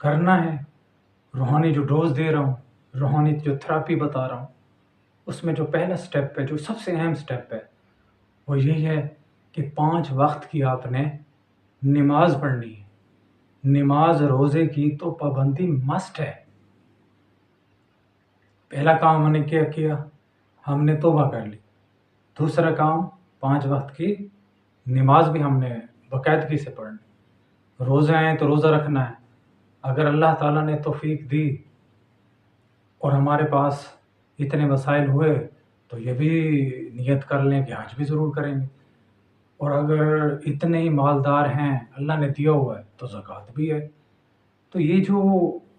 کرنا ہے، روحانی جو ڈوز دے رہا ہوں، روحانی جو تھراپی بتا رہا ہوں، اس میں جو پہلا سٹیپ ہے، جو سب سے اہم سٹیپ ہے، وہ یہی ہے کہ 5 وقت کی آپ نے نماز پڑھنی ہے۔ نماز روزے کی تو پابندی مسٹ ہے۔ پہلا کام ہم نے کیا کیا؟ ہم نے توبہ کر لی۔ دوسرا کام 5 وقت کی نماز بھی ہم نے باقاعدگی سے پڑھنی۔ روزے آئیں تو روزہ رکھنا ہے۔ اگر اللہ تعالیٰ نے توفیق دی اور ہمارے پاس اتنے وسائل ہوئے تو یہ بھی نیت کر لیں کہ حج بھی ضرور کریں گے، اور اگر اتنے ہی مالدار ہیں، اللہ نے دیا ہوا ہے، تو زکوٰۃ بھی ہے۔ تو یہ جو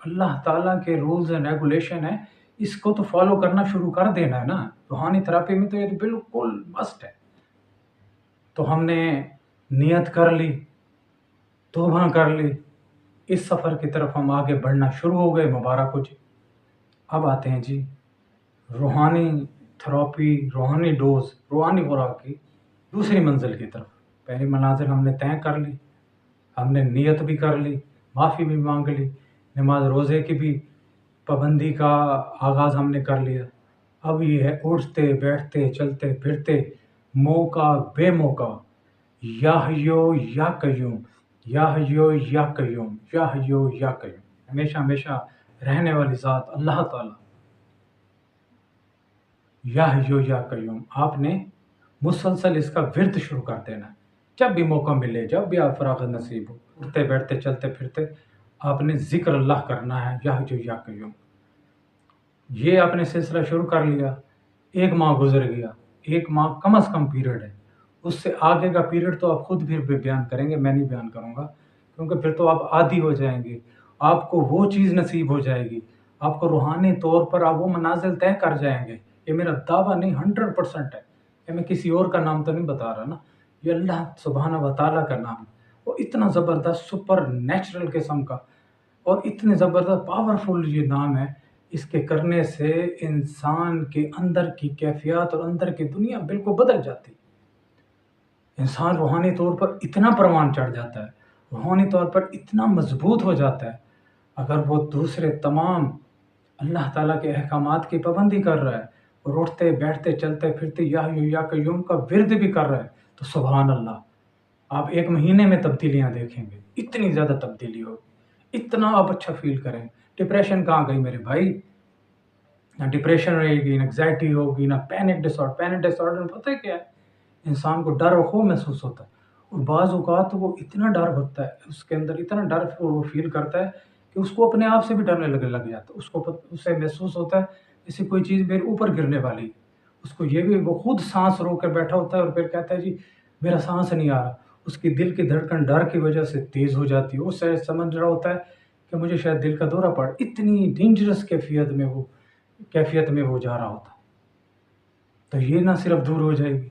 اللہ تعالیٰ کے رولز اینڈ ریگولیشن ہے، اس کو تو فالو کرنا شروع کر دینا ہے نا۔ روحانی تھراپی میں تو یہ تو بالکل مسٹ ہے۔ تو ہم نے نیت کر لی، توبہ کر لی، اس سفر کی طرف ہم آگے بڑھنا شروع ہو گئے۔ مبارک ہو جی۔ اب آتے ہیں جی روحانی تھراپی، روحانی ڈوز، روحانی خوراک کی دوسری منزل کی طرف۔ پہلی منازل ہم نے طے کر لی، ہم نے نیت بھی کر لی، معافی بھی مانگ لی، نماز روزے کی بھی پابندی کا آغاز ہم نے کر لیا۔ اب یہ ہے اٹھتے بیٹھتے چلتے پھرتے موقع بے موقع یا حیو یا قیوم، یا حیو یا قیوم، یا حیو یا قیوم، ہمیشہ ہمیشہ رہنے والی ذات اللہ تعالیٰ، یا حیو یا قیوم۔ آپ نے مسلسل اس کا ورد شروع کر دینا ہے۔ جب بھی موقع ملے، جب بھی آپ فراغت نصیب ہو، اٹھتے بیٹھتے چلتے پھرتے آپ نے ذکر اللہ کرنا ہے، یا حیو یا قیوم۔ یہ آپ نے سلسلہ شروع کر لیا، 1 ماہ گزر گیا۔ 1 ماہ کم از کم پیریڈ ہے، اس سے آگے کا پیریڈ تو آپ خود بھی بیان کریں گے، میں نہیں بیان کروں گا، کیونکہ پھر تو آپ عادی ہو جائیں گے، آپ کو وہ چیز نصیب ہو جائے گی، آپ کو روحانی طور پر آپ وہ منازل طے کر جائیں گے۔ یہ میرا دعویٰ نہیں، 100% ہے، یہ میں کسی اور کا نام تو نہیں بتا رہا نا، یہ اللہ سبحانہ و تعالیٰ کا نام ہے۔ وہ اتنا زبردست سپر نیچرل قسم کا اور اتنے زبردست پاورفل یہ نام ہے، اس کے کرنے سے انسان کے اندر کی کیفیات اور اندر کی دنیا بالکل بدل جاتی۔ انسان روحانی طور پر اتنا پروان چڑھ جاتا ہے، روحانی طور پر اتنا مضبوط ہو جاتا ہے، اگر وہ دوسرے تمام اللہ تعالیٰ کے احکامات کی پابندی کر رہا ہے اور اٹھتے بیٹھتے چلتے پھرتے یا حیو یا قیوم کا ورد بھی کر رہا ہے، تو سبحان اللہ، آپ 1 مہینے میں تبدیلیاں دیکھیں گے، اتنی زیادہ تبدیلی ہوگی، اتنا آپ اچھا فیل کریں۔ ڈپریشن کہاں گئی میرے بھائی؟ نہ ڈپریشن رہے گی، نہ انگزائٹی ہوگی، نہ پینک ڈس آرڈر۔ پینک ڈس آرڈر پتہ ہے کیا ہے؟ انسان کو ڈر و خوف محسوس ہوتا ہے، اور بعض اوقات وہ اتنا ڈر ہوتا ہے، اس کے اندر اتنا ڈر وہ فیل کرتا ہے کہ اس کو اپنے آپ سے بھی ڈرنے لگ جاتا ہے، اسے محسوس ہوتا ہے جیسے کوئی چیز میرے اوپر گرنے والی ہے۔ اس کو یہ بھی، وہ خود سانس روک کر بیٹھا ہوتا ہے اور پھر کہتا ہے جی میرا سانس نہیں آ رہا، اس کی دل کی دھڑکن ڈر کی وجہ سے تیز ہو جاتی ہے، اس سے سمجھ رہا ہوتا ہے کہ مجھے شاید دل کا دورہ پڑ، اتنی ڈینجرس کیفیت میں وہ جا رہا ہوتا۔ تو یہ نہ صرف دور ہو جائے گی،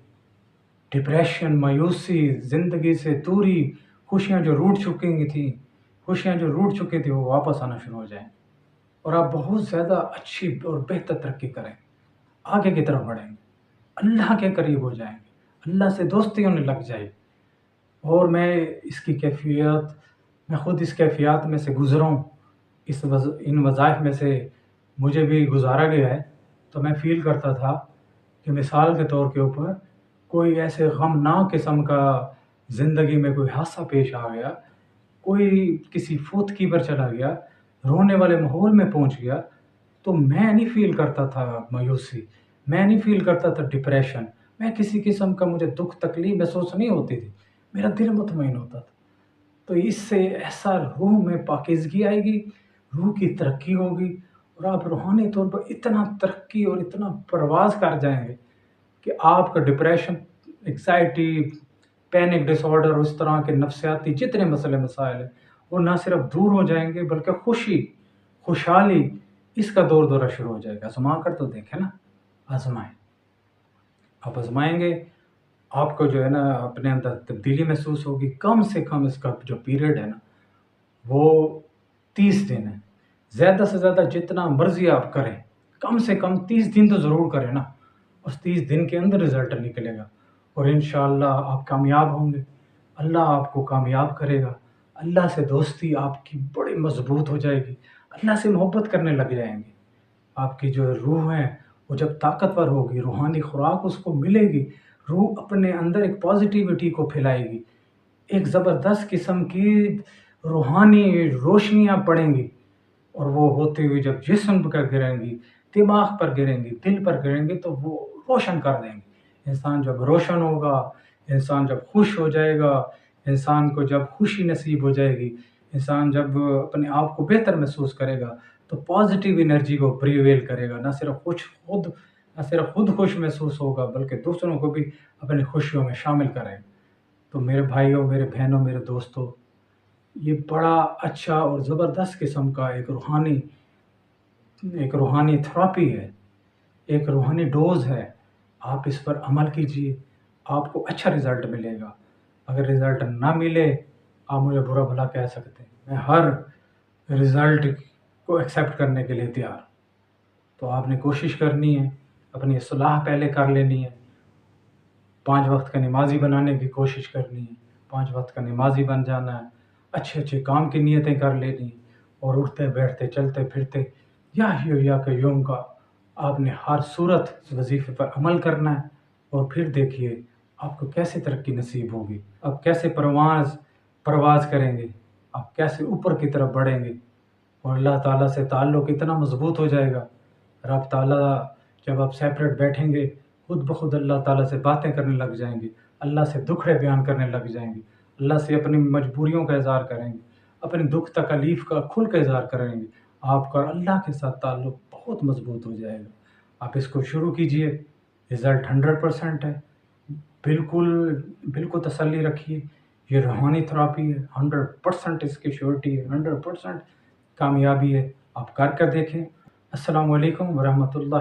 ڈپریشن، مایوسی، زندگی سے دوری، خوشیاں جو روٹ چکی تھیں وہ واپس آنا شروع ہو جائیں، اور آپ بہت زیادہ اچھی اور بہتر ترقی کریں، آگے کی طرف بڑھیں گے، اللہ کے قریب ہو جائیں گے، اللہ سے دوستی ہونے لگ جائے گی۔ اور میں خود اس کیفیات میں سے گزرا ہوں، ان وظائف میں سے مجھے بھی گزارا گیا ہے، تو میں فیل کرتا تھا کہ مثال کے طور کے اوپر کوئی ایسے غمناک قسم کا زندگی میں کوئی حادثہ پیش آ گیا، کوئی کسی فوتکی پر چلا گیا، رونے والے ماحول میں پہنچ گیا، تو میں نہیں فیل کرتا تھا مایوسی، میں نہیں فیل کرتا تھا ڈپریشن، میں کسی قسم کا مجھے دکھ تکلیف محسوس نہیں ہوتی تھی، میرا دل مطمئن ہوتا تھا۔ تو اس سے ایسا روح میں پاکیزگی آئے گی، روح کی ترقی ہوگی، اور آپ روحانی طور پر اتنا ترقی اور اتنا پرواز کر جائیں گے کہ آپ کا ڈپریشن، انگزائٹی، پینک ڈس آرڈر اور اس طرح کے نفسیاتی جتنے مسائل ہیں وہ نہ صرف دور ہو جائیں گے، بلکہ خوشحالی، اس کا دورہ شروع ہو جائے گا۔ آزما کر تو دیکھیں نا، آزمائیں، آپ آزمائیں گے، آپ کو جو ہے نا اپنے اندر تبدیلی محسوس ہوگی۔ کم سے کم اس کا جو پیریڈ ہے نا وہ 30 دن ہے، زیادہ سے زیادہ جتنا مرضی آپ کریں، کم سے کم 30 دن تو ضرور کریں نا، اس 30 دن کے اندر رزلٹ نکلے گا، اور انشاءاللہ آپ کامیاب ہوں گے، اللہ آپ کو کامیاب کرے گا، اللہ سے دوستی آپ کی بڑی مضبوط ہو جائے گی، اللہ سے محبت کرنے لگ جائیں گے۔ آپ کی جو روح ہے وہ جب طاقتور ہوگی، روحانی خوراک اس کو ملے گی، روح اپنے اندر ایک پازیٹیوٹی کو پھیلائے گی، ایک زبردست قسم کی روحانی روشنیاں پڑیں گی، اور وہ ہوتے ہوئے جب جسم پر گریں گی، دماغ پر گریں گی، دل پر گریں گی تو وہ روشن کر دیں گی۔ انسان جب روشن ہوگا، انسان جب خوش ہو جائے گا، انسان کو جب خوشی نصیب ہو جائے گی، انسان جب اپنے آپ کو بہتر محسوس کرے گا تو پازیٹیو انرجی کو پریویل کرے گا، نہ صرف خود خوش محسوس ہوگا بلکہ دوسروں کو بھی اپنی خوشیوں میں شامل کرے گا۔ تو میرے بھائیوں، میرے بہنوں، میرے دوستوں، یہ بڑا اچھا اور زبردست قسم کا ایک روحانی تھراپی ہے، ایک روحانی ڈوز ہے۔ آپ اس پر عمل کیجئے، آپ کو اچھا رزلٹ ملے گا۔ اگر رزلٹ نہ ملے، آپ مجھے برا بھلا کہہ سکتے ہیں، میں ہر رزلٹ کو ایکسیپٹ کرنے کے لیے تیار ہوں۔ تو آپ نے کوشش کرنی ہے، اپنی اصلاح پہلے کر لینی ہے، 5 وقت کا نمازی بنانے کی کوشش کرنی ہے، 5 وقت کا نمازی بن جانا ہے، اچھے اچھے کام کی نیتیں کر لینی ہیں، اور اٹھتے بیٹھتے چلتے پھرتے یا حی یا قیوم کا آپ نے ہر صورت اس وظیفے پر عمل کرنا ہے، اور پھر دیکھیے آپ کو کیسے ترقی نصیب ہوگی، آپ کیسے پرواز کریں گے، آپ کیسے اوپر کی طرف بڑھیں گے، اور اللہ تعالیٰ سے تعلق اتنا مضبوط ہو جائے گا۔ رب تعالیٰ جب آپ سیپریٹ بیٹھیں گے، خود بخود اللہ تعالیٰ سے باتیں کرنے لگ جائیں گے، اللہ سے دکھڑے بیان کرنے لگ جائیں گے، اللہ سے اپنی مجبوریوں کا اظہار کریں گے، اپنی دکھ تکلیف کا کھل کے اظہار کریں گے۔ آپ کا اللہ کے ساتھ تعلق بہت مضبوط ہو جائے گا۔ آپ اس کو شروع کیجئے، رزلٹ 100% ہے، بالکل تسلی رکھیے، یہ روحانی تھراپی ہے، 100% اس کی شیورٹی ہے، 100% کامیابی ہے، آپ کر دیکھیں۔ السلام علیکم ورحمۃ اللہ۔